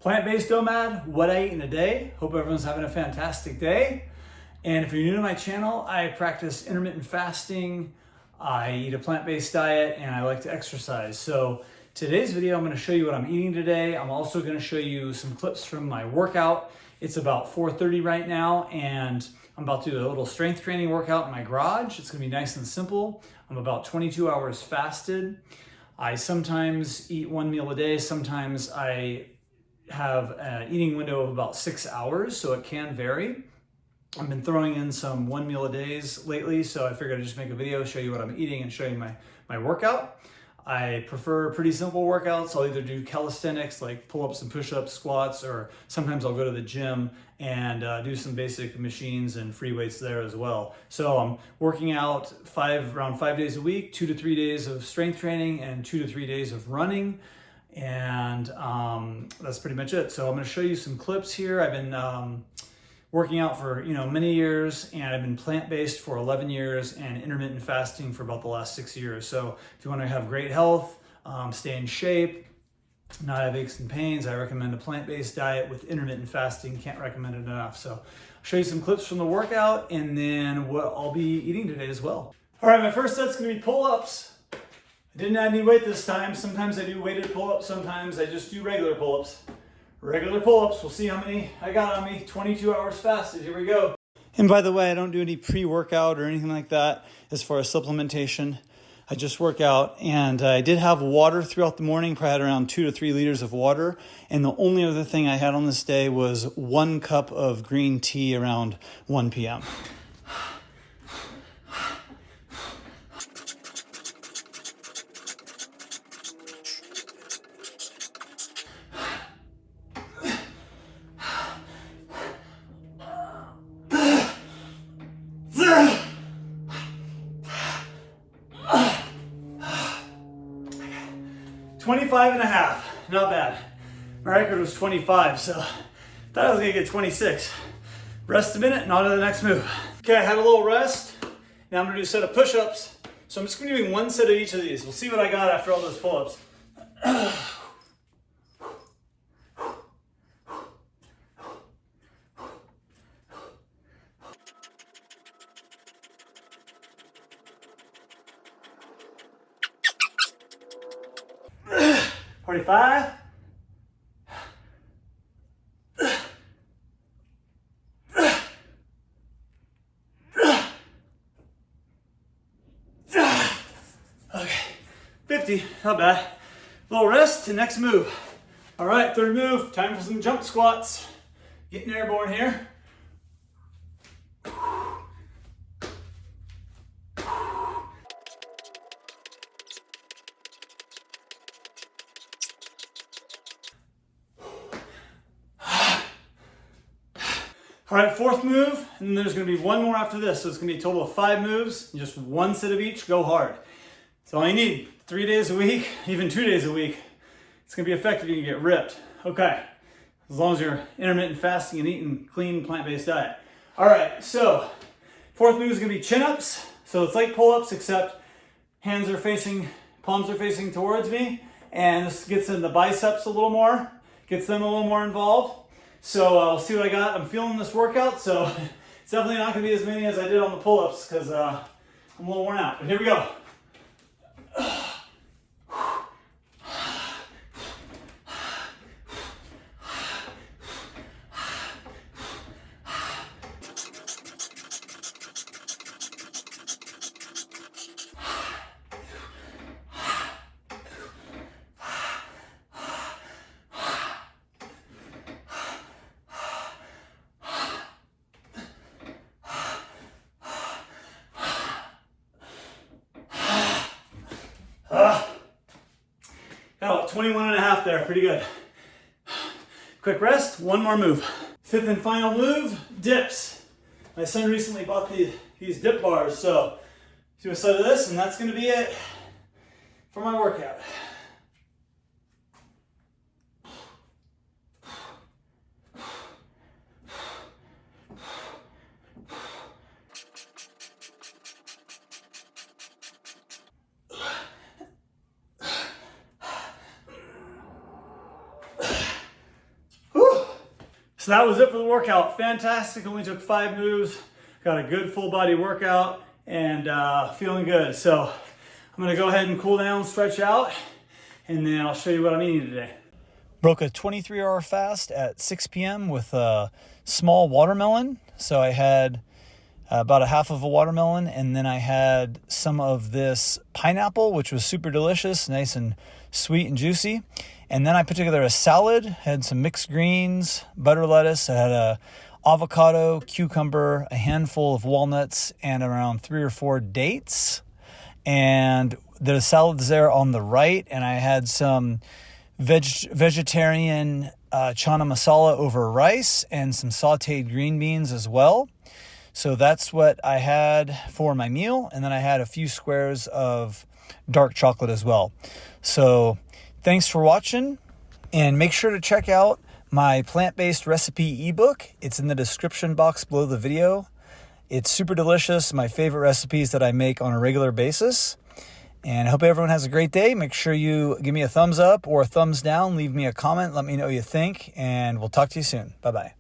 Plant-based OMAD, what I eat in a day. Hope everyone's having a fantastic day. And if you're new to my channel, I practice intermittent fasting, I eat a plant-based diet, and I like to exercise. So today's video, I'm gonna show you what I'm eating today. I'm also gonna show you some clips from my workout. It's about 4:30 right now, and I'm about to do a little strength training workout in my garage. It's gonna be nice and simple. I'm about 22 hours fasted. I sometimes eat one meal a day. Sometimes I have an eating window of about 6 hours, so it can vary. I've been throwing in some one meal a days lately, so I figured I'd just make a video, show you what I'm eating and show you my workout. I prefer pretty simple workouts. I'll either do calisthenics like pull-ups and push-ups, squats, or sometimes I'll go to the gym and do some basic machines and free weights there as well. So I'm working out around 5 days a week, 2 to 3 days of strength training and 2 to 3 days of running. And that's pretty much it. So I'm gonna show you some clips here. I've been working out for many years, and I've been plant-based for 11 years and intermittent fasting for about the last 6 years. So if you want to have great health, stay in shape, not have aches and pains, I recommend a plant-based diet with intermittent fasting. Can't recommend it enough. So I'll show you some clips from the workout and then what I'll be eating today as well. All right, my first set's gonna be pull-ups. I didn't add any weight this time. Sometimes I do weighted pull-ups, sometimes I just do regular pull-ups. Regular pull-ups, we'll see how many I got on me. 22 hours fasted, here we go. And by the way, I don't do any pre-workout or anything like that as far as supplementation. I just work out, and I did have water throughout the morning. Probably had around 2 to 3 liters of water. And the only other thing I had on this day was 1 cup of green tea around 1 p.m. $25 and a half, not bad. My record was 25, so I thought I was gonna get 26. Rest a minute and on to the next move. Okay, I had a little rest. Now I'm gonna do a set of push-ups. So I'm just gonna be doing 1 set of each of these. We'll see what I got after all those pull-ups. $45. Okay, 50, not bad. Little rest, and next move. All right, third move, time for some jump squats. Getting airborne here. All right, fourth move, and then there's gonna be one more after this. So it's gonna be a total of 5 moves, and just 1 set of each, go hard. That's all you need. 3 days a week, even 2 days a week. It's gonna be effective, you can get ripped. Okay, as long as you're intermittent fasting and eating clean plant-based diet. All right, so fourth move is gonna be chin-ups. So it's like pull-ups, except palms are facing towards me, and this gets in the biceps a little more, gets them a little more involved. So we'll see what I got. I'm feeling this workout, so it's definitely not gonna be as many as I did on the pull-ups because I'm a little worn out, but here we go. Got 21 and a half there, pretty good. Quick rest, 1 more move. Fifth and final move, dips. My son recently bought these dip bars, so do a set of this, and that's gonna be it for my workout. So that was it for the workout. Fantastic. Only took 5 moves. Got a good full body workout and feeling good. So I'm gonna go ahead and cool down, stretch out, and then I'll show you what I'm eating today. Broke a 23-hour fast at 6 p.m. with a small watermelon. So I had about a half of a watermelon, and then I had some of this pineapple, which was super delicious, nice and sweet and juicy. And then I put together a salad, had some mixed greens, butter lettuce. I had a avocado, cucumber, a handful of walnuts, and around 3 or 4 dates. And the salad's there on the right, and I had some vegetarian chana masala over rice and some sauteed green beans as well. So that's what I had for my meal. And then I had a few squares of dark chocolate as well. So thanks for watching, and make sure to check out my plant-based recipe ebook. It's in the description box below the video. It's super delicious, my favorite recipes that I make on a regular basis. And I hope everyone has a great day. Make sure you give me a thumbs up or a thumbs down. Leave me a comment. Let me know what you think, and we'll talk to you soon. Bye-bye.